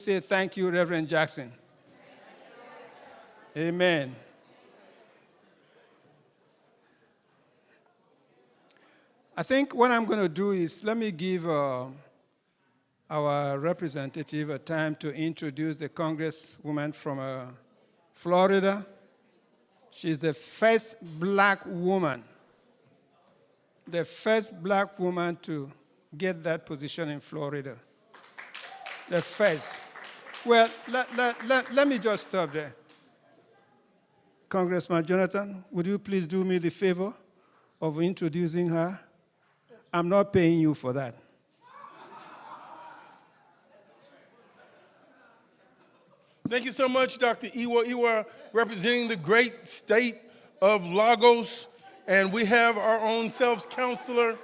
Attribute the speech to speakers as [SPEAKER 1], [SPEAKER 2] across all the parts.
[SPEAKER 1] Say thank you, Reverend Jackson. Amen. I think what I'm going to do is let me give our representative a time to introduce the congresswoman from Florida. She's the first black woman to get that position in Florida. The first. Well, let me just stop there. Congressman Jonathan, would you please do me the favor of introducing her? I'm not paying you for that.
[SPEAKER 2] Thank you so much, Dr. Iwa. Iwa representing the great state of Lagos. And we have our own self-counselor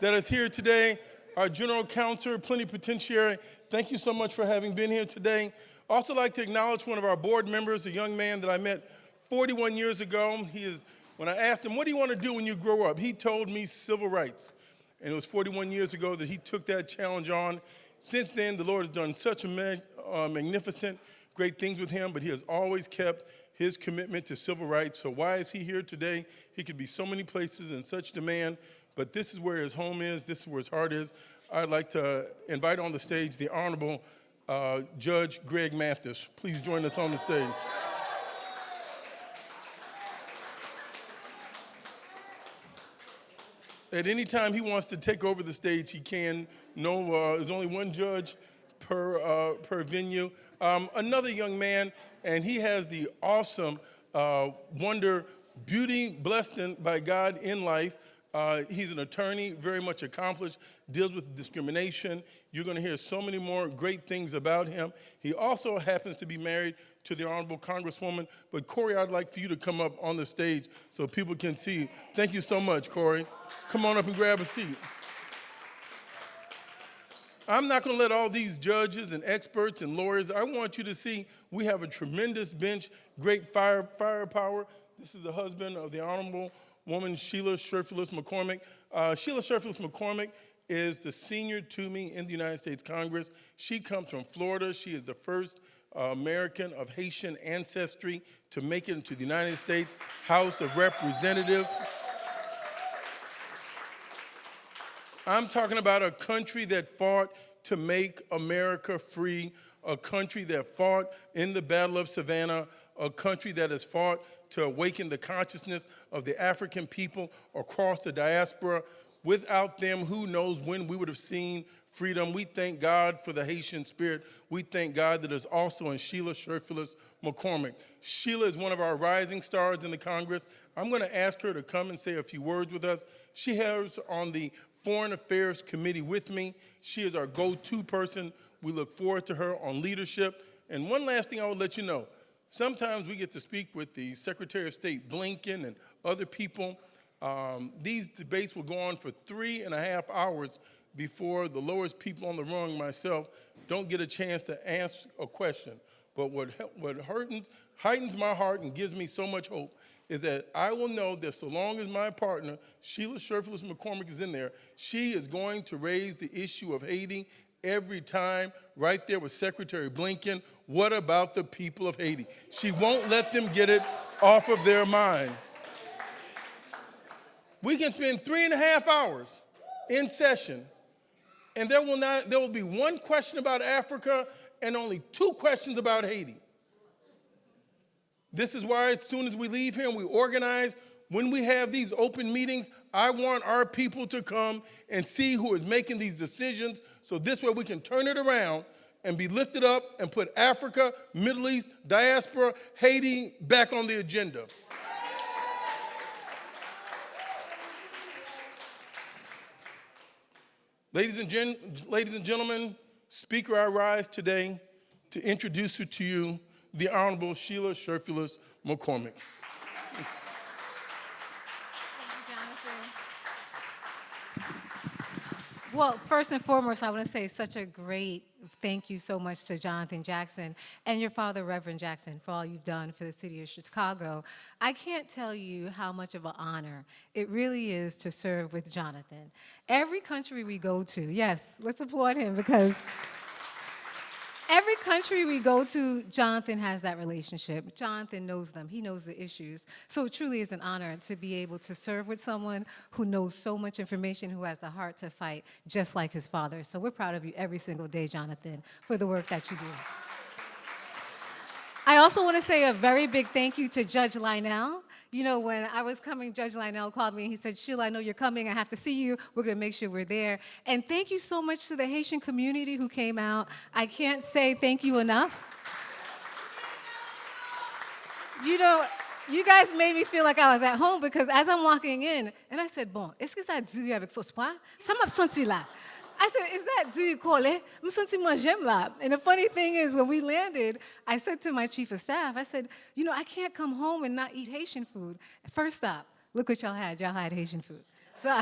[SPEAKER 2] that is here today, our general counselor, plenipotentiary. Thank you so much for having been here today. Also like to acknowledge one of our board members, a young man that I met 41 years ago. When I asked him, what do you want to do when you grow up? He told me civil rights. And it was 41 years ago that he took that challenge on. Since then, the Lord has done such magnificent, great things with him, but he has always kept his commitment to civil rights. So why is he here today? He could be so many places in such demand, but this is where his home is, this is where his heart is. I'd like to invite on the stage the Honorable Judge Greg Mathis. Please join us on the stage. At any time he wants to take over the stage, he can. No, there's only one judge per venue. Another young man, and he has the awesome wonder, beauty, blessed by God in life. He's an attorney, very much accomplished, deals with discrimination. You're going to hear so many more great things about him. He also happens to be married to the Honorable Congresswoman. But Corey, I'd like for you to come up on the stage so people can see. Thank you so much, Corey. Come on up and grab a seat. I'm not going to let all these judges and experts and lawyers, I want you to see we have a tremendous bench, great firepower. This is the husband of the Honorable woman, Sheila Cherfilus-McCormick. Sheila Cherfilus-McCormick is the senior to me in the United States Congress. She comes from Florida. She is the first American of Haitian ancestry to make it into the United States House of Representatives. I'm talking about a country that fought to make America free, a country that fought in the Battle of Savannah, a country that has fought to awaken the consciousness of the African people across the diaspora. Without them, who knows when we would have seen freedom. We thank God for the Haitian spirit. We thank God that is also in Sheila Cherfilus-McCormick. Sheila is one of our rising stars in the Congress. I'm going to ask her to come and say a few words with us. She has on the Foreign Affairs Committee with me. She is our go-to person. We look forward to her on leadership. And one last thing I will let you know. Sometimes we get to speak with the Secretary of State Blinken and other people. These debates will go on for 3.5 hours before the lowest people on the rung, myself, don't get a chance to ask a question. But what heightens my heart and gives me so much hope is that I will know that so long as my partner, Sheila Cherfilus-McCormick, is in there, she is going to raise the issue of Haiti every time, right there with Secretary Blinken. What about the people of Haiti? She won't let them get it off of their mind. We can spend 3.5 hours in session, and there will be one question about Africa and only 2 questions about Haiti. This is why as soon as we leave here and we organize, when we have these open meetings, I want our people to come and see who is making these decisions, so this way we can turn it around and be lifted up and put Africa, Middle East, diaspora, Haiti back on the agenda. Ladies and gentlemen, Speaker, I rise today to introduce to you the Honorable Sheila Cherfilus-McCormick.
[SPEAKER 3] Well, first and foremost, I want to say such a great thank you so much to Jonathan Jackson and your father, Reverend Jackson, for all you've done for the city of Chicago. I can't tell you how much of an honor it really is to serve with Jonathan. Every country we go to, yes, let's applaud him, because every country we go to, Jonathan has that relationship. Jonathan knows them. He knows the issues. So it truly is an honor to be able to serve with someone who knows so much information, who has the heart to fight, just like his father. So we're proud of you every single day, Jonathan, for the work that you do. I also want to say a very big thank you to Judge Lionel. You know, when I was coming, Judge Lionel called me and he said, Sheila, I know you're coming. I have to see you. We're going to make sure we're there. And thank you so much to the Haitian community who came out. I can't say thank you enough. You know, you guys made me feel like I was at home because as I'm walking in, and I said, bon, est-ce que ça a dû avec sauce pois? Ça m'a senti là. I said, is that du collé? Me senti moi j'aime là. And the funny thing is, when we landed, I said to my chief of staff, I said, you know, I can't come home and not eat Haitian food. First stop, look what y'all had. Y'all had Haitian food. So,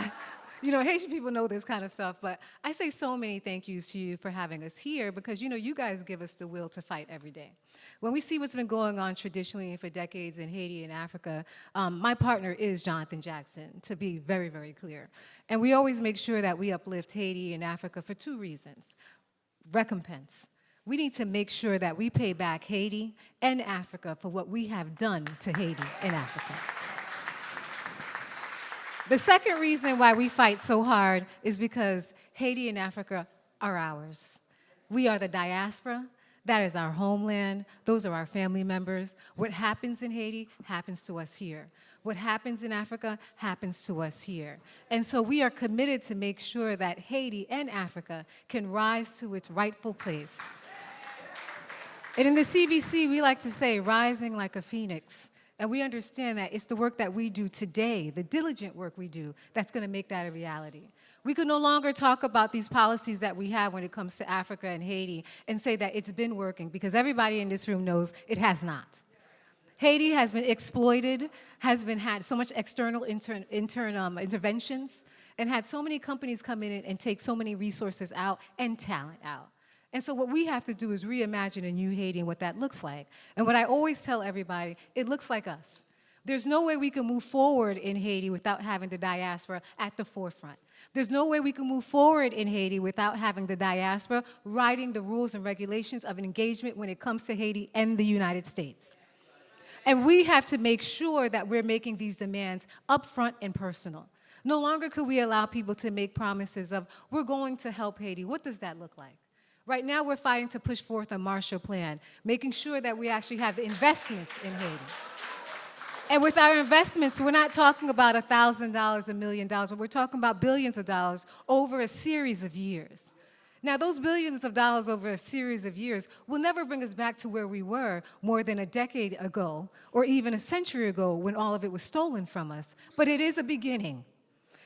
[SPEAKER 3] you know, Haitian people know this kind of stuff, but I say so many thank yous to you for having us here because, you know, you guys give us the will to fight every day. When we see what's been going on traditionally and for decades in Haiti and Africa, my partner is Jonathan Jackson, to be very, very clear. And we always make sure that we uplift Haiti and Africa for two reasons. Recompense. We need to make sure that we pay back Haiti and Africa for what we have done to Haiti and Africa. The second reason why we fight so hard is because Haiti and Africa are ours. We are the diaspora. That is our homeland. Those are our family members. What happens in Haiti happens to us here. What happens in Africa happens to us here. And so we are committed to make sure that Haiti and Africa can rise to its rightful place. And in the CBC, we like to say, rising like a phoenix. And we understand that it's the work that we do today, the diligent work we do, that's going to make that a reality. We can no longer talk about these policies that we have when it comes to Africa and Haiti and say that it's been working, because everybody in this room knows it has not. Haiti has been exploited, has been had so much external interventions, and had so many companies come in and take so many resources out and talent out. And so what we have to do is reimagine a new Haiti and what that looks like. And what I always tell everybody, it looks like us. There's no way we can move forward in Haiti without having the diaspora at the forefront. There's no way we can move forward in Haiti without having the diaspora writing the rules and regulations of engagement when it comes to Haiti and the United States. And we have to make sure that we're making these demands upfront and personal. No longer could we allow people to make promises of, we're going to help Haiti. What does that look like? Right now, we're fighting to push forth a Marshall Plan, making sure that we actually have the investments in Haiti. And with our investments, we're not talking about $1,000, $1 million, but we're talking about billions of dollars over a series of years. Now, those billions of dollars over a series of years will never bring us back to where we were more than a decade ago, or even a century ago when all of it was stolen from us. But it is a beginning,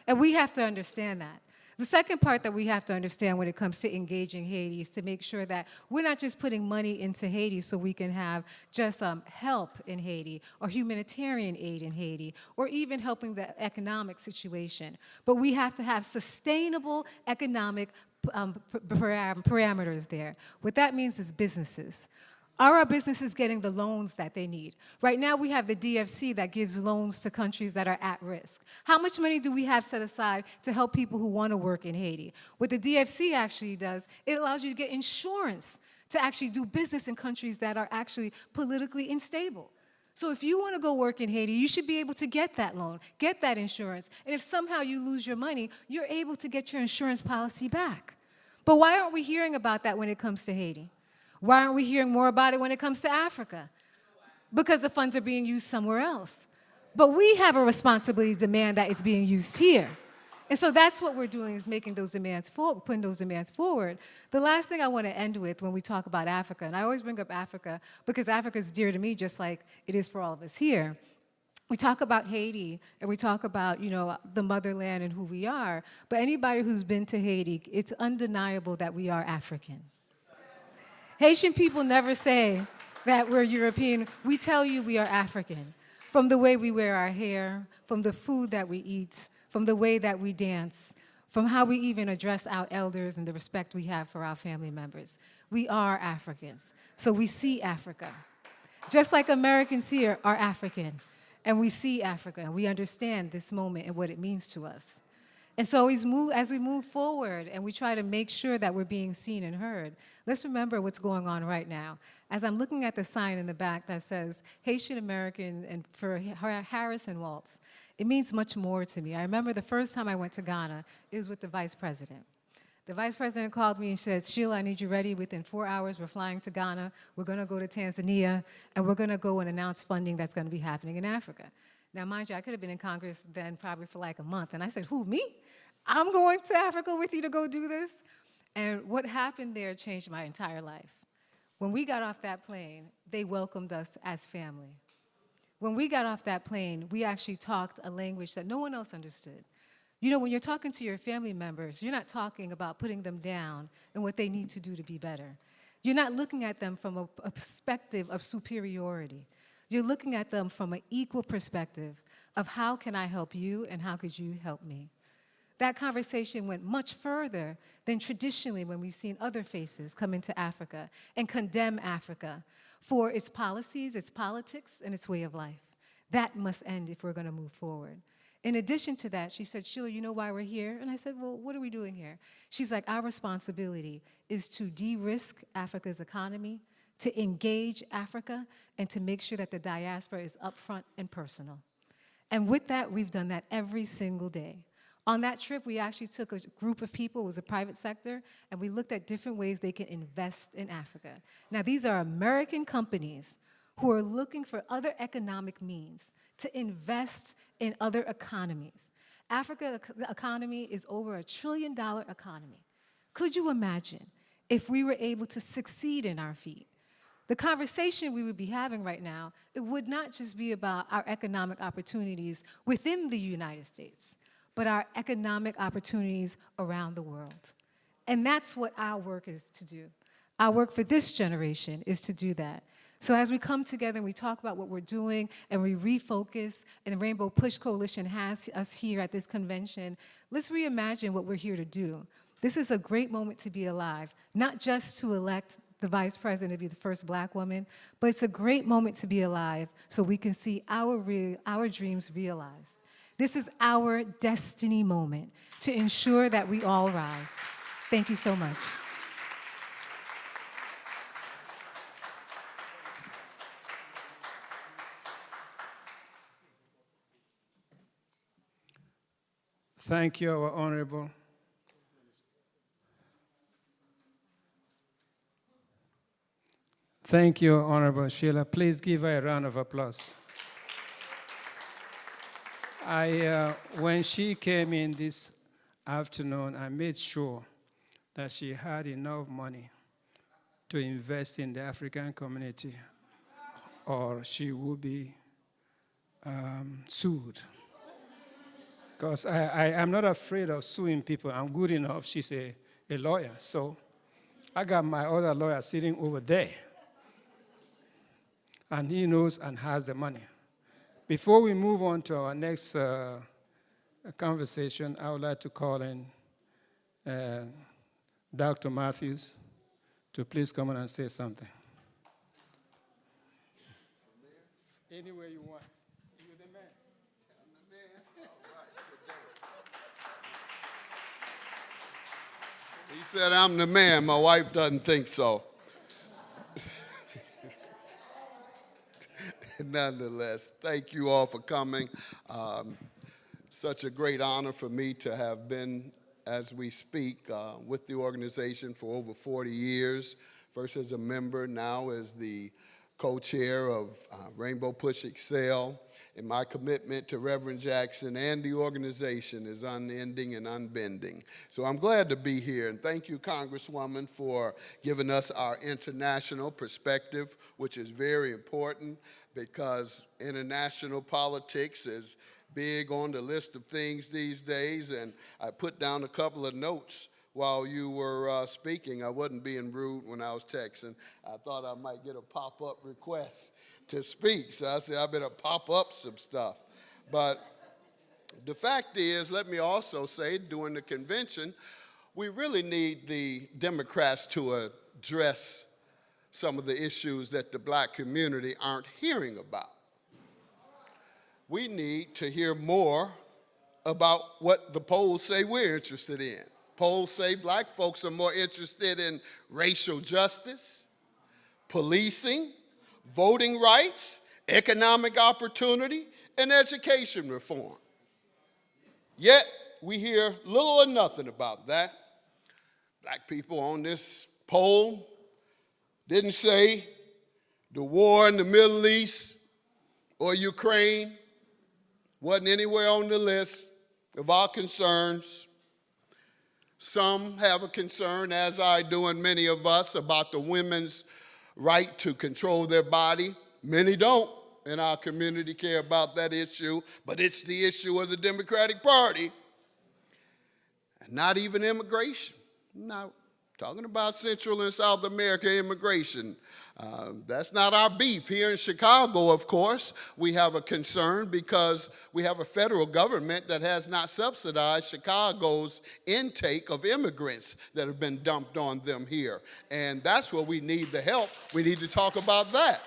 [SPEAKER 3] and we have to understand that. The second part that we have to understand when it comes to engaging Haiti is to make sure that we're not just putting money into Haiti so we can have just help in Haiti or humanitarian aid in Haiti or even helping the economic situation. But we have to have sustainable economic parameters there. What that means is businesses. Are our businesses getting the loans that they need? Right now, we have the DFC that gives loans to countries that are at risk. How much money do we have set aside to help people who want to work in Haiti? What the DFC actually does, it allows you to get insurance to actually do business in countries that are actually politically unstable. So if you want to go work in Haiti, you should be able to get that loan, get that insurance. And if somehow you lose your money, you're able to get your insurance policy back. But why aren't we hearing about that when it comes to Haiti? Why aren't we hearing more about it when it comes to Africa? Because the funds are being used somewhere else. But we have a responsibility to demand that it's being used here. And so that's what we're doing, is making those demands forward, putting those demands forward. The last thing I want to end with when we talk about Africa, and I always bring up Africa because Africa is dear to me just like it is for all of us here. We talk about Haiti, and we talk about, you know, the motherland and who we are, but anybody who's been to Haiti, it's undeniable that we are African. Haitian people never say that we're European. We tell you we are African, from the way we wear our hair, from the food that we eat, from the way that we dance, from how we even address our elders and the respect we have for our family members. We are Africans, so we see Africa. Just like Americans here are African, and we see Africa, and we understand this moment and what it means to us. And so as we move forward and we try to make sure that we're being seen and heard, let's remember what's going on right now. As I'm looking at the sign in the back that says Haitian American and for Harrison Waltz, it means much more to me. I remember the first time I went to Ghana, it was with the vice president. The vice president called me and said, Sheila, I need you ready. Within 4 hours, we're flying to Ghana. We're going to go to Tanzania, and we're going to go and announce funding that's going to be happening in Africa. Now, mind you, I could have been in Congress then probably for like a month. And I said, who, me? I'm going to Africa with you to go do this? And what happened there changed my entire life. When we got off that plane, they welcomed us as family. When we got off that plane, we actually talked a language that no one else understood. You know, when you're talking to your family members, you're not talking about putting them down and what they need to do to be better. You're not looking at them from a perspective of superiority. You're looking at them from an equal perspective of how can I help you and how could you help me? That conversation went much further than traditionally when we've seen other faces come into Africa and condemn Africa for its policies, its politics, and its way of life. That must end if we're going to move forward. In addition to that, she said, Sheila, you know why we're here? And I said, well, what are we doing here? She's like, our responsibility is to de-risk Africa's economy, to engage Africa, and to make sure that the diaspora is upfront and personal. And with that, we've done that every single day. On that trip, we actually took a group of people, it was a private sector, and we looked at different ways they can invest in Africa. Now, these are American companies who are looking for other economic means to invest in other economies. Africa's economy is over $1 trillion economy. Could you imagine if we were able to succeed in our feat? The conversation we would be having right now, it would not just be about our economic opportunities within the United States, but our economic opportunities around the world. And that's what our work is to do. Our work for this generation is to do that. So as we come together and we talk about what we're doing and we refocus, and the Rainbow Push Coalition has us here at this convention, let's reimagine what we're here to do. This is a great moment to be alive, not just to elect the vice president to be the first black woman, but it's a great moment to be alive so we can see our dreams realized. This is our destiny moment to ensure that we all rise. Thank you so much.
[SPEAKER 1] Thank you, our honorable. Thank you, Honorable Sheila. Please give her a round of applause. When she came in this afternoon, I made sure that she had enough money to invest in the African community, or she would be sued. Because I'm not afraid of suing people. I'm good enough. She's a lawyer. So I got my other lawyer sitting over there. And he knows and has the money. Before we move on to our next conversation, I would like to call in Dr. Matthews to please come on and say something. Anywhere you want. You're the man. I'm the man. All right,
[SPEAKER 4] He said, I'm the man. My wife doesn't think so. Nonetheless, thank you all for coming. Such a great honor for me to have been, as we speak, with the organization for over 40 years, first as a member, now as the co-chair of Rainbow Push Excel. And my commitment to Reverend Jackson and the organization is unending and unbending. So I'm glad to be here. And thank you, Congresswoman, for giving us our international perspective, which is very important because international politics is big on the list of things these days. And I put down a couple of notes while you were speaking. I wasn't being rude when I was texting. I thought I might get a pop-up request to speak. So I said, I better pop up some stuff. But the fact is, let me also say, during the convention, we really need the Democrats to address some of the issues that the black community aren't hearing about. We need to hear more about what the polls say we're interested in. Polls say black folks are more interested in racial justice, policing, voting rights, economic opportunity, and education reform. Yet, we hear little or nothing about that. Black people on this poll didn't say the war in the Middle East or Ukraine wasn't anywhere on the list of our concerns. Some have a concern, as I do and many of us, about the women's right to control their body. Many don't in our community care about that issue, but it's the issue of the Democratic Party. And not even immigration. Now, talking about Central and South America immigration. That's not our beef. Here in Chicago, of course, we have a concern because we have a federal government that has not subsidized Chicago's intake of immigrants that have been dumped on them here. And that's where we need the help. We need to talk about that.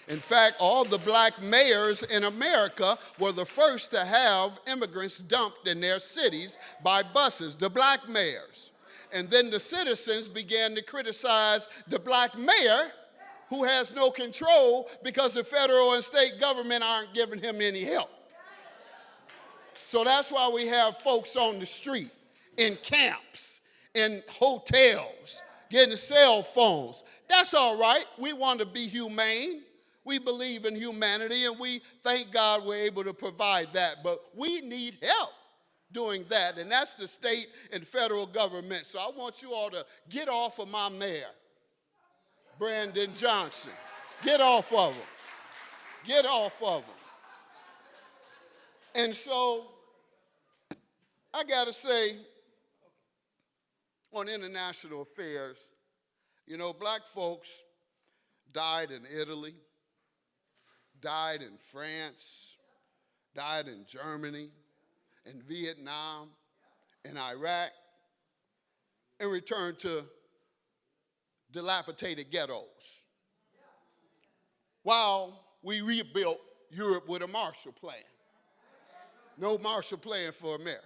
[SPEAKER 4] In fact, all the black mayors in America were the first to have immigrants dumped in their cities by buses, the black mayors. And then the citizens began to criticize the black mayor who has no control because the federal and state government aren't giving him any help. So that's why we have folks on the street, in camps, in hotels, getting cell phones. That's all right. We want to be humane. We believe in humanity, and we thank God we're able to provide that. But we need help doing that, and that's the state and federal government. So I want you all to get off of my mayor, Brandon Johnson. Get off of him. Get off of him. And so I got to say, on international affairs, you know, black folks died in Italy, died in France, died in Germany, in Vietnam, in Iraq, and returned to dilapidated ghettos. While we rebuilt Europe with a Marshall Plan. No Marshall Plan for America.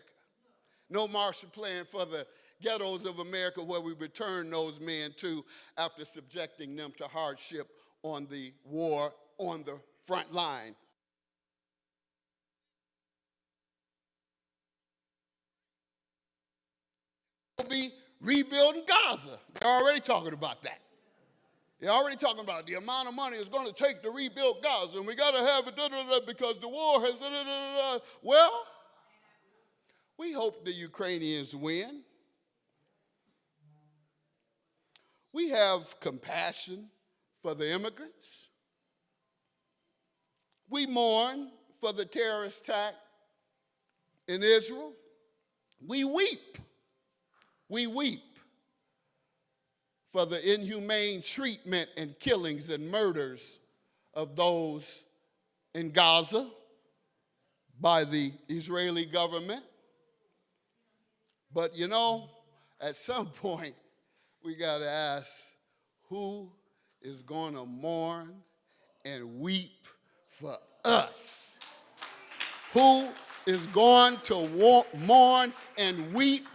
[SPEAKER 4] No Marshall Plan for the ghettos of America where we return those men to after subjecting them to hardship on the war on the front line. We'll be rebuilding Gaza. They're already talking about that. They're already talking about the amount of money it's going to take to rebuild Gaza, and we got to have it because the war has Well, we hope the Ukrainians win. We have compassion for the immigrants. We mourn for the terrorist attack in Israel. We weep. We weep for the inhumane treatment and killings and murders of those in Gaza by the Israeli government. But you know, at some point, we got to ask, who is going to mourn and weep for us? Who is going to mourn and weep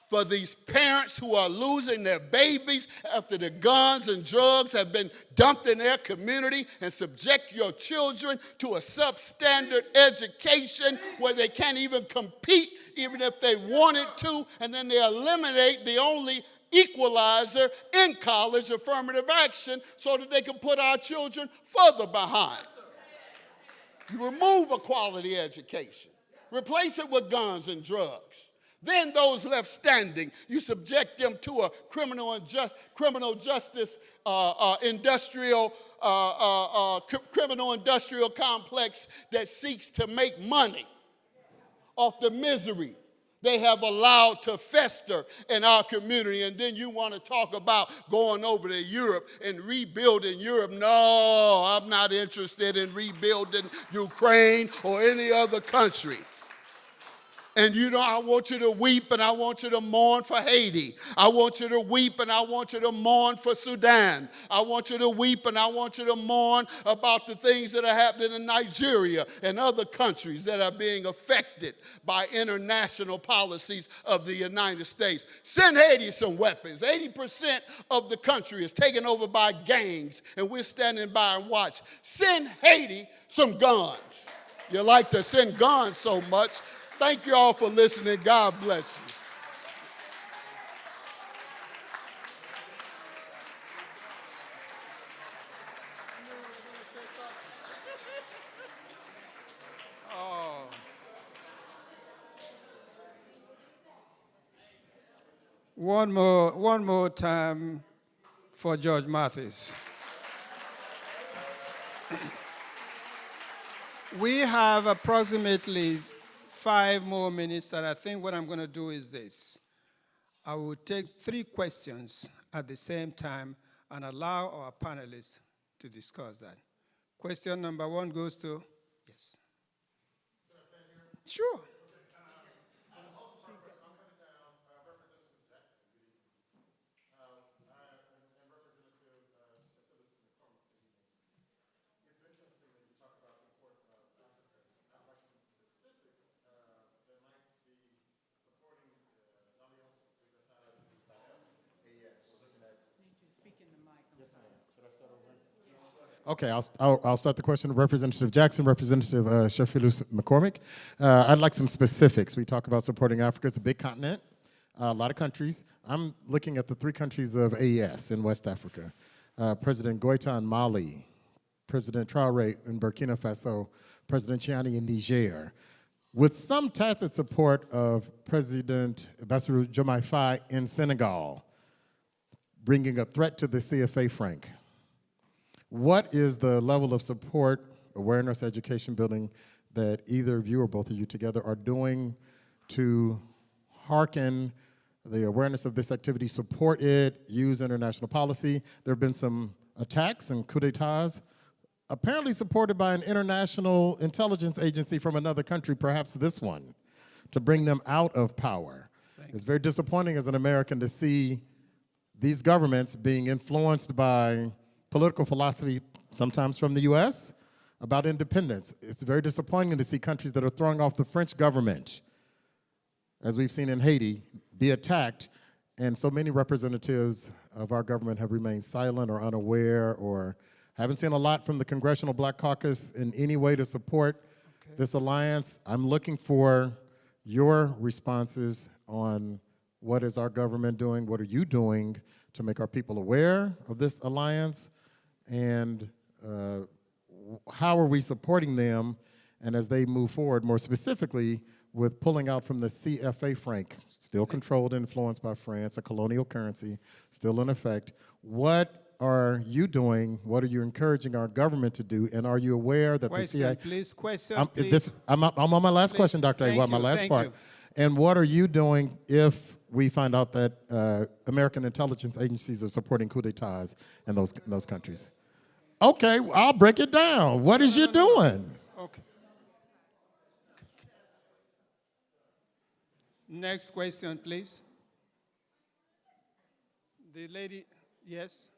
[SPEAKER 4] for these parents who are losing their babies after the guns and drugs have been dumped in their community, and subject your children to a substandard education where they can't even compete even if they wanted to, and then they eliminate the only equalizer in college, affirmative action, so that they can put our children further behind. You remove a quality education, replace it with guns and drugs. Then those left standing, you subject them to a criminal justice industrial complex that seeks to make money off the misery they have allowed to fester in our community. And then you want to talk about going over to Europe and rebuilding Europe. No, I'm not interested in rebuilding Ukraine or any other country. And you know, I want you to weep and I want you to mourn for Haiti. I want you to weep and I want you to mourn for Sudan. I want you to weep and I want you to mourn about the things that are happening in Nigeria and other countries that are being affected by international policies of the United States. Send Haiti some weapons. 80% of the country is taken over by gangs, and we're standing by and watch. Send Haiti some guns. You like to send guns so much. Thank you all for listening. God bless you.
[SPEAKER 1] One more time for George Mathis. We have approximately 5 more minutes, and I think what I'm going to do is this. I will take 3 questions at the same time and allow our panelists to discuss that. Question number 1 goes to, yes. Should I stand here? Sure.
[SPEAKER 5] Okay, I'll start the question. Representative Jackson, Representative Cherfilus-McCormick. I'd like some specifics. We talk about supporting Africa. It's a big continent, a lot of countries. I'm looking at the 3 countries of AES in West Africa. President Goïta in Mali, President Traoré in Burkina Faso, President Chiani in Niger. With some tacit support of President Bassirou Diomaye Faye in Senegal, bringing a threat to the CFA franc. What is the level of support, awareness, education building that either of you or both of you together are doing to hearken the awareness of this activity, support it, use international policy? There have been some attacks and coups d'etats, apparently supported by an international intelligence agency from another country, perhaps this one, to bring them out of power. It's very disappointing as an American to see these governments being influenced by political philosophy, sometimes from the US, about independence. It's very disappointing to see countries that are throwing off the French government, as we've seen in Haiti, be attacked, and so many representatives of our government have remained silent or unaware, or haven't seen a lot from the Congressional Black Caucus in any way to support this alliance. I'm looking for your responses on what is our government doing, what are you doing to make our people aware of this alliance, and how are we supporting them, and as they move forward, more specifically, with pulling out from the CFA franc, still controlled and influenced by France, a colonial currency, still in effect. What are you doing? What are you encouraging our government to do? And are you aware that the CIA...
[SPEAKER 1] Please. Question, please.
[SPEAKER 5] I'm on my last question, Dr. Awa, my last part. And what are you doing if we find out that American intelligence agencies are supporting coups d'etats in those countries? Okay, I'll break it down. What is you doing?
[SPEAKER 1] Okay. Next question, please. The lady, yes.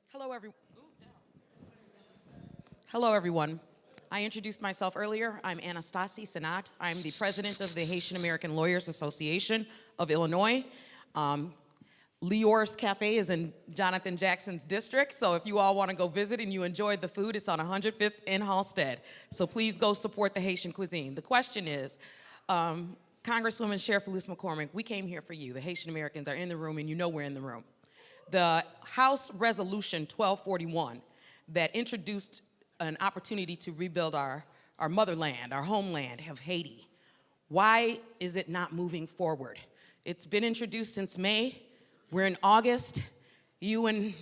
[SPEAKER 6] Hello, everyone. I introduced myself earlier. I'm Anastasie Senat. I'm the president of the Haitian American Lawyers Association of Illinois. Lior's Cafe is in Jonathan Jackson's district, so if you all want to go visit and you enjoyed the food, it's on 105th in Halstead. So please go support the Haitian cuisine. The question is, Congresswoman Cherfilus-McCormick, we came here for you. The Haitian Americans are in the room, and you know we're in the room. The House Resolution 1241 that introduced an opportunity to rebuild our motherland, our homeland of Haiti. Why is it not moving forward? It's been introduced since May. We're in August. You and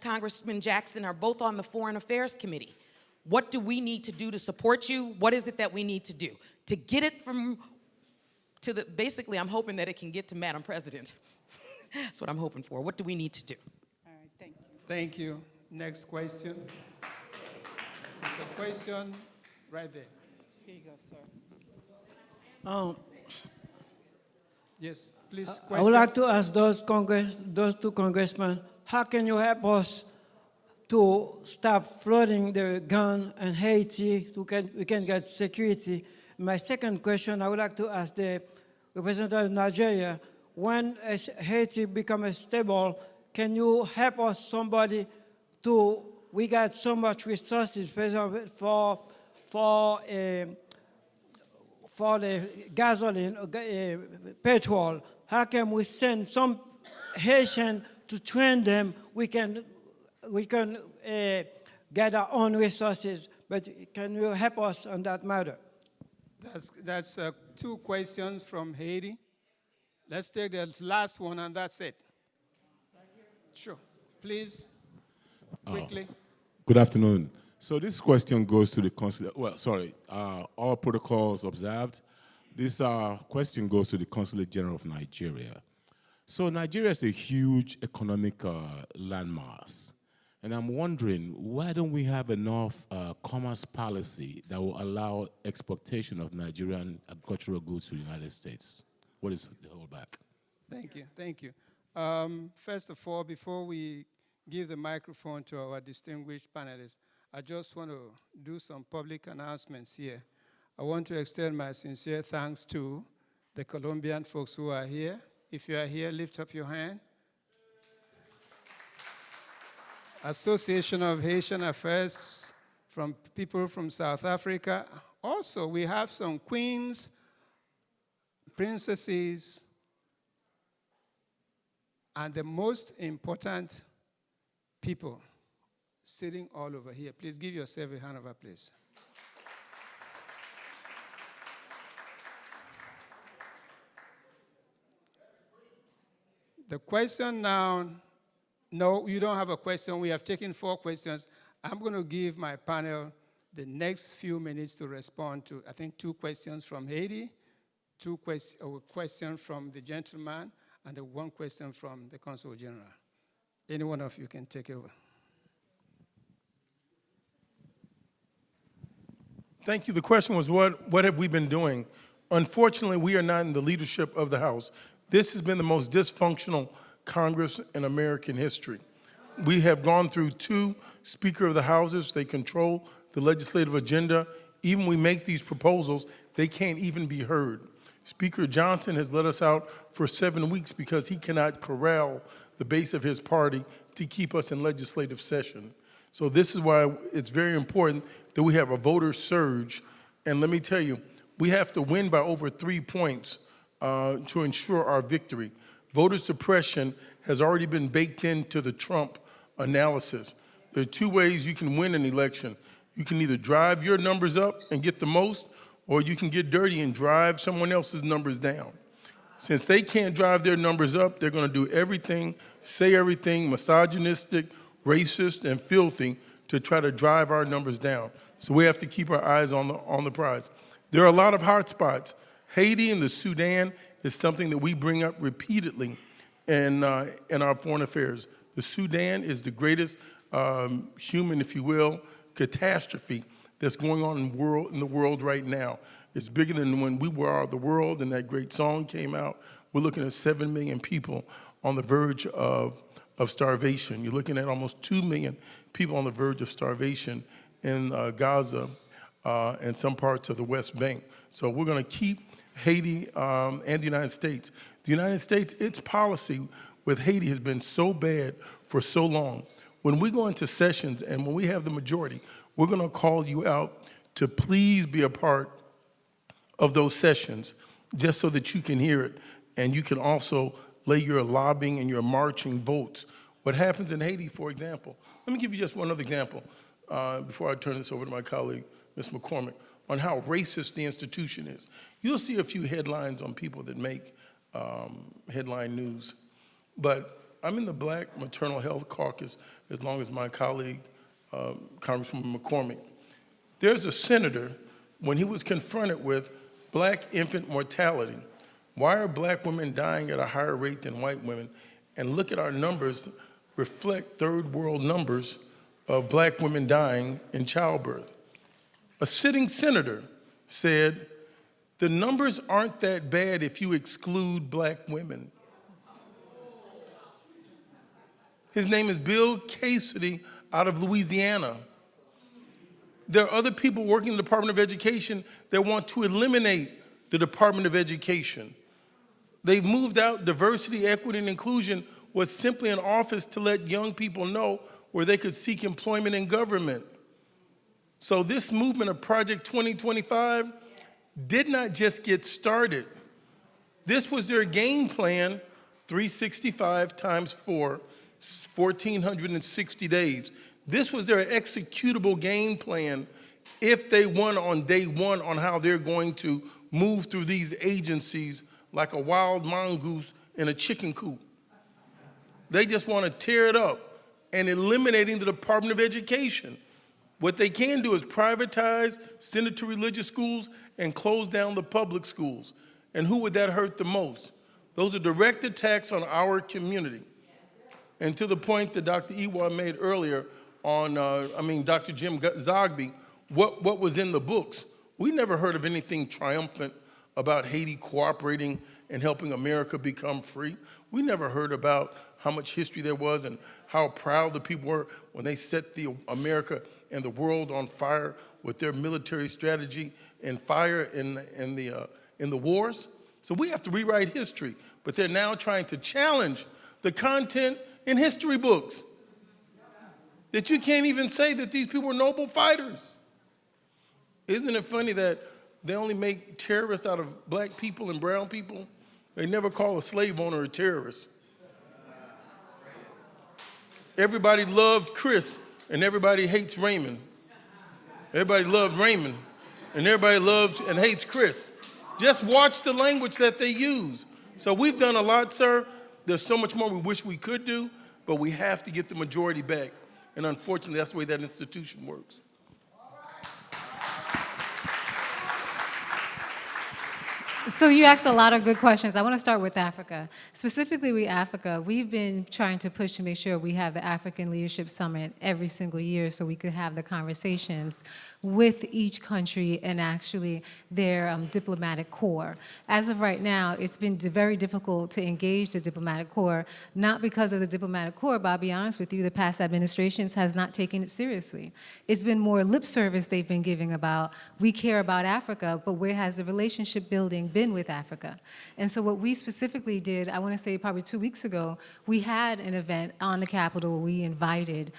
[SPEAKER 6] Congressman Jackson are both on the Foreign Affairs Committee. What do we need to do to support you? What is it that we need to do? To get it basically, I'm hoping that it can get to Madam President. That's what I'm hoping for. What do we need to do?
[SPEAKER 1] All right, thank you. Thank you. Next question. There's a question right there.
[SPEAKER 7] Here you go, sir.
[SPEAKER 1] Yes, please.
[SPEAKER 7] I would like to ask those two congressmen, how can you help us to stop flooding the gun in Haiti so we can get security? My second question, I would like to ask the representative of Nigeria, when Haiti becomes stable, can you help us somebody to, we got so much resources, for example, for the gasoline, petrol, how can we send some Haitian to train them? We can get our own resources, but can you help us on that matter?
[SPEAKER 1] That's two questions from Haiti. Let's take the last one, and that's it. Sure. Please, quickly.
[SPEAKER 8] Good afternoon. So this question goes to the Consulate. Well, sorry, all protocols observed. This question goes to the Consulate General of Nigeria. So Nigeria is a huge economic landmass. And I'm wondering, why don't we have enough commerce policy that will allow exportation of Nigerian agricultural goods to the United States? What is the holdback?
[SPEAKER 1] Thank you, thank you. First of all, before we give the microphone to our distinguished panelists, I just want to do some public announcements here. I want to extend my sincere thanks to the Colombian folks who are here. If you are here, lift up your hand. Association of Haitian Affairs, from people from South Africa. Also, we have some queens, princesses, and the most important people sitting all over here. Please give yourself a hand of applause. The question now, no, you don't have a question. We have taken 4 questions. I'm going to give my panel the next few minutes to respond to, I think, 2 questions from Haiti, a question from the gentleman, and 1 question from the Consul General. Any one of you can take over.
[SPEAKER 2] Thank you. The question was, what have we been doing? Unfortunately, we are not in the leadership of the House. This has been the most dysfunctional Congress in American history. We have gone through 2 Speaker of the Houses. They control the legislative agenda. Even when we make these proposals, they can't even be heard. Speaker Johnson has let us out for 7 weeks because he cannot corral the base of his party to keep us in legislative session. So this is why it's very important that we have a voter surge. And let me tell you, we have to win by over 3 points to ensure our victory. Voter suppression has already been baked into the Trump analysis. There are 2 ways you can win an election. You can either drive your numbers up and get the most, or you can get dirty and drive someone else's numbers down. Since they can't drive their numbers up, they're going to do everything, say everything, misogynistic, racist, and filthy to try to drive our numbers down. So we have to keep our eyes on the prize. There are a lot of hot spots. Haiti and the Sudan is something that we bring up repeatedly in our foreign affairs. The Sudan is the greatest human, if you will, catastrophe that's going on in the world right now. It's bigger than when we were the world and that great song came out. We're looking at 7 million people on the verge of starvation. You're looking at almost 2 million people on the verge of starvation in Gaza and some parts of the West Bank. So we're going to keep Haiti and the United States. The United States, its policy with Haiti has been so bad for so long. When we go into sessions and when we have the majority, we're going to call you out to please be a part of those sessions just so that you can hear it and you can also lay your lobbying and your marching votes. What happens in Haiti, for example, let me give you just one other example before I turn this over to my colleague, Ms. McCormick, on how racist the institution is. You'll see a few headlines on people that make headline news, but I'm in the Black Maternal Health Caucus as long as my colleague, Congresswoman McCormick. There's a senator, when he was confronted with black infant mortality, why are black women dying at a higher rate than white women? And look at our numbers, reflect third world numbers of black women dying in childbirth. A sitting senator said, the numbers aren't that bad if you exclude black women. His name is Bill Cassidy out of Louisiana. There are other people working in the Department of Education that want to eliminate the Department of Education. They've moved out. Diversity, equity, and inclusion was simply an office to let young people know where they could seek employment in government. So this movement of Project 2025 did not just get started. This was their game plan, 365 times 4, 1,460 days. This was their executable game plan if they won on day one on how they're going to move through these agencies like a wild mongoose in a chicken coop. They just want to tear it up and eliminating the Department of Education. What they can do is privatize, send it to religious schools, and close down the public schools. And who would that hurt the most? Those are direct attacks on our community. And to the point that Dr. Iwa made earlier on, Dr. Jim Zogby, what was in the books? We never heard of anything triumphant about Haiti cooperating and helping America become free. We never heard about how much history there was and how proud the people were when they set America and the world on fire with their military strategy and fire in the wars. So we have to rewrite history, but they're now trying to challenge the content in history books. That you can't even say that these people were noble fighters. Isn't it funny that they only make terrorists out of black people and brown people? They never call a slave owner a terrorist. Everybody loved Chris and everybody hates Raymond. Everybody loved Raymond and everybody loves and hates Chris. Just watch the language that they use. So we've done a lot, sir. There's so much more we wish we could do, but we have to get the majority back. And unfortunately, that's the way that institution works.
[SPEAKER 3] So you asked a lot of good questions. I want to start with Africa. Specifically with Africa, we've been trying to push to make sure we have the African Leadership Summit every single year so we could have the conversations with each country and actually their diplomatic corps. As of right now, it's been very difficult to engage the diplomatic corps, not because of the diplomatic corps, but I'll be honest with you, the past administrations has not taken it seriously. It's been more lip service they've been giving about, we care about Africa, but where has the relationship building been with Africa? And so what we specifically did, I want to say probably 2 weeks ago, we had an event on the Capitol where we invited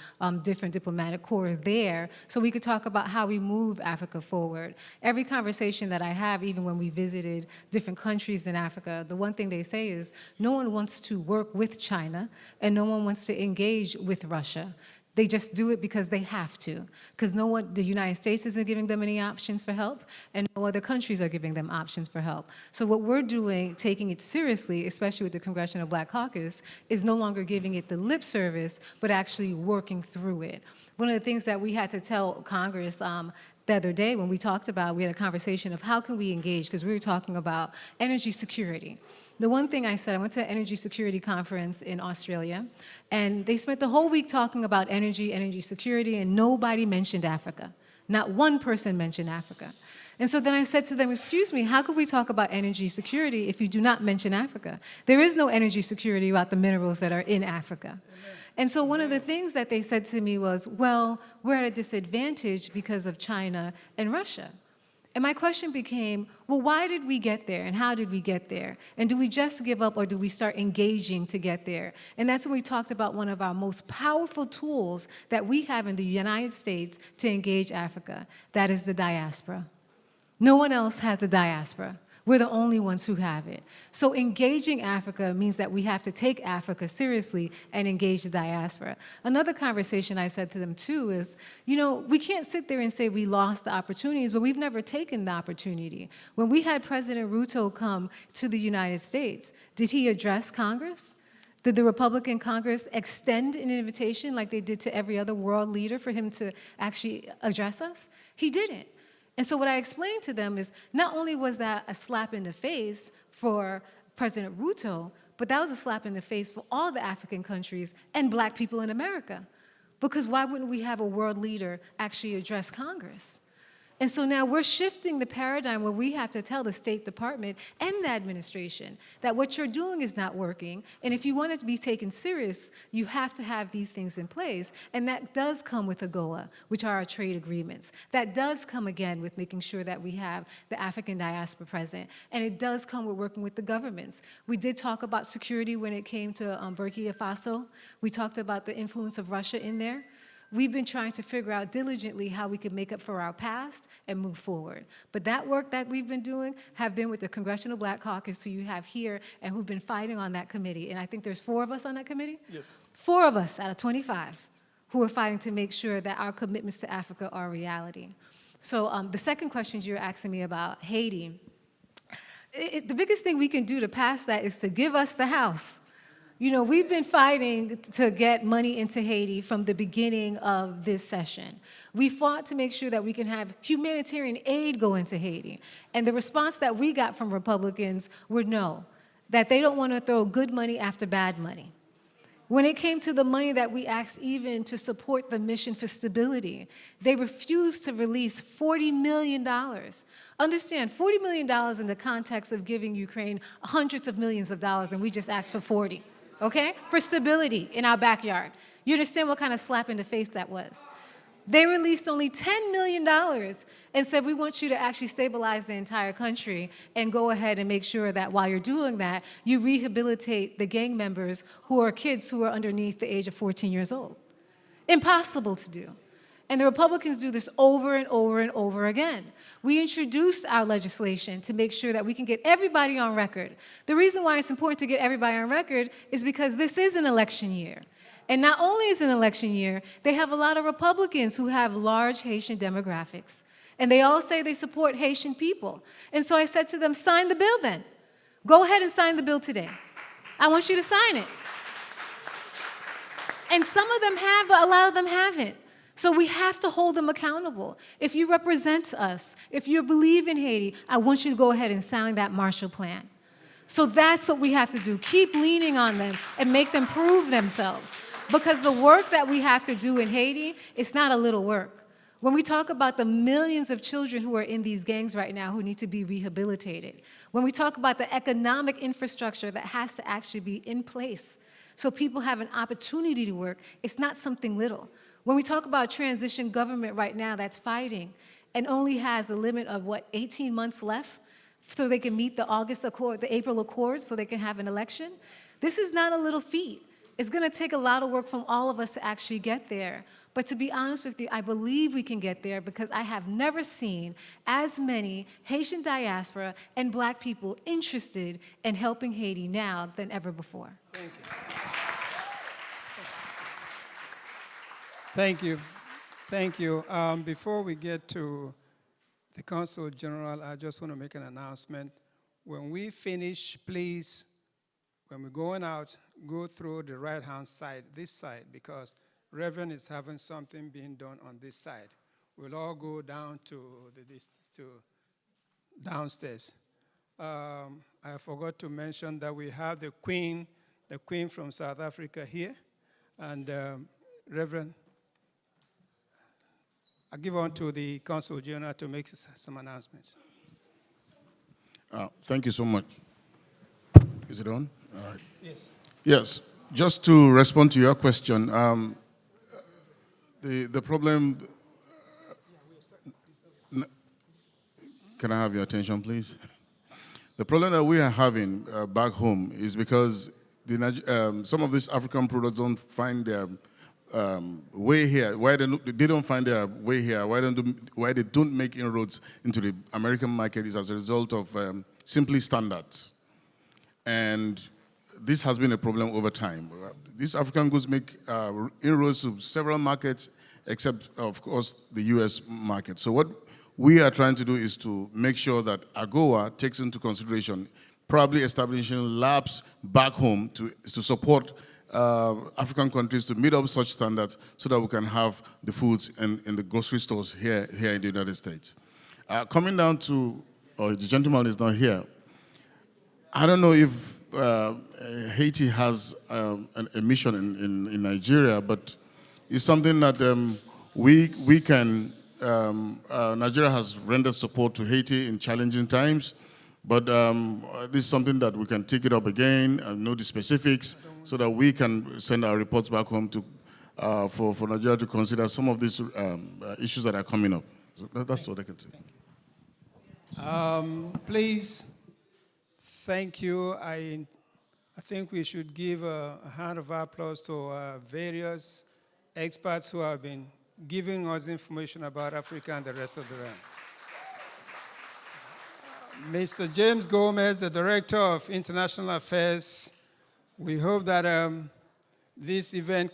[SPEAKER 3] different diplomatic corps there so we could talk about how we move Africa forward. Every conversation that I have, even when we visited different countries in Africa, the one thing they say is no one wants to work with China and no one wants to engage with Russia. They just do it because they have to, because the United States isn't giving them any options for help, and no other countries are giving them options for help. So what we're doing, taking it seriously, especially with the Congressional Black Caucus, is no longer giving it the lip service, but actually working through it. One of the things that we had to tell Congress the other day when we talked about, we had a conversation of how can we engage, because we were talking about energy security. The one thing I said, I went to an energy security conference in Australia, and they spent the whole week talking about energy security, and nobody mentioned Africa. Not one person mentioned Africa. And so then I said to them, excuse me, how could we talk about energy security if you do not mention Africa? There is no energy security about the minerals that are in Africa. Amen. And so one of the things that they said to me was, well, we're at a disadvantage because of China and Russia. And my question became, well, why did we get there and how did we get there? And do we just give up or do we start engaging to get there? And that's when we talked about one of our most powerful tools that we have in the United States to engage Africa. That is the diaspora. No one else has the diaspora. We're the only ones who have it. So engaging Africa means that we have to take Africa seriously and engage the diaspora. Another conversation I said to them too is, we can't sit there and say we lost the opportunities, but we've never taken the opportunity. When we had President Ruto come to the United States, did he address Congress? Did the Republican Congress extend an invitation like they did to every other world leader for him to actually address us? He didn't. And so what I explained to them is not only was that a slap in the face for President Ruto, but that was a slap in the face for all the African countries and black people in America. Because why wouldn't we have a world leader actually address Congress? And so now we're shifting the paradigm where we have to tell the State Department and the administration that what you're doing is not working, and if you want it to be taken serious, you have to have these things in place. And that does come with AGOA, which are our trade agreements. That does come again with making sure that we have the African diaspora present, and it does come with working with the governments. We did talk about security when it came to Burkina Faso. We talked about the influence of Russia in there. We've been trying to figure out diligently how we could make up for our past and move forward. But that work that we've been doing have been with the Congressional Black Caucus, who you have here, and who've been fighting on that committee. And I think there's 4 of us on that committee?
[SPEAKER 2] Yes.
[SPEAKER 3] 4 of us out of 25 who are fighting to make sure that our commitments to Africa are a reality. So the second question you're asking me about Haiti, the biggest thing we can do to pass that is to give us the House. You know, we've been fighting to get money into Haiti from the beginning of this session. We fought to make sure that we can have humanitarian aid go into Haiti. And the response that we got from Republicans were no, that they don't want to throw good money after bad money. When it came to the money that we asked even to support the mission for stability, they refused to release $40 million. Understand, $40 million in the context of giving Ukraine hundreds of millions of dollars, and we just asked for 40. Okay? For stability in our backyard. You understand what kind of slap in the face that was? They released only $10 million and said, we want you to actually stabilize the entire country and go ahead and make sure that while you're doing that, you rehabilitate the gang members who are kids who are underneath the age of 14 years old. Impossible to do. And the Republicans do this over and over and over again. We introduced our legislation to make sure that we can get everybody on record. The reason why it's important to get everybody on record is because this is an election year. And not only is it an election year, they have a lot of Republicans who have large Haitian demographics. And they all say they support Haitian people. And so I said to them, sign the bill then. Go ahead and sign the bill today. I want you to sign it. And some of them have, but a lot of them haven't. So we have to hold them accountable. If you represent us, if you believe in Haiti, I want you to go ahead and sign that Marshall Plan. So that's what we have to do. Keep leaning on them and make them prove themselves. Because the work that we have to do in Haiti, it's not a little work. When we talk about the millions of children who are in these gangs right now who need to be rehabilitated, when we talk about the economic infrastructure that has to actually be in place so people have an opportunity to work, it's not something little. When we talk about transition government right now that's fighting and only has a limit of, 18 months left so they can meet the August Accord, the April Accord, so they can have an election, this is not a little feat. It's going to take a lot of work from all of us to actually get there. But to be honest with you, I believe we can get there because I have never seen as many Haitian diaspora and Black people interested in helping Haiti now than ever before.
[SPEAKER 1] Thank you. Thank you. Thank you. Before we get to the Consul General, I just want to make an announcement. When we finish, please, when we're going out, go through the right-hand side, this side, because Reverend is having something being done on this side. We'll all go down to downstairs. I forgot to mention that we have the Queen from South Africa here, and Reverend, I'll give on to the Consul General to make some announcements.
[SPEAKER 8] Thank you so much. Is it on? All right.
[SPEAKER 1] Yes.
[SPEAKER 8] Yes. Just to respond to your question, the problem. Can I have your attention, please? The problem that we are having back home is because some of these African products don't find their way here. Why they don't find their way here? Why they don't make inroads into the American market is as a result of simply standards, and this has been a problem over time. These African goods make inroads to several markets, except of course the U.S. market. So what we are trying to do is to make sure that AGOA takes into consideration probably establishing labs back home to support African countries to meet up such standards so that we can have the foods in the grocery stores here in the United States. Coming down to, the gentleman is not here. I don't know if Haiti has a mission in Nigeria, but it's something that we can
[SPEAKER 9] Nigeria has rendered support to Haiti in challenging times, but this is something that we can take it up again and know the specifics so that we can send our reports back home to, for Nigeria to consider some of these issues that are coming up. So that's what I can say.
[SPEAKER 1] Please, thank you. I think we should give a hand of applause to various experts who have been giving us information about Africa and the rest of the world. Mr. James Gomez, the Director of International Affairs, we hope that this event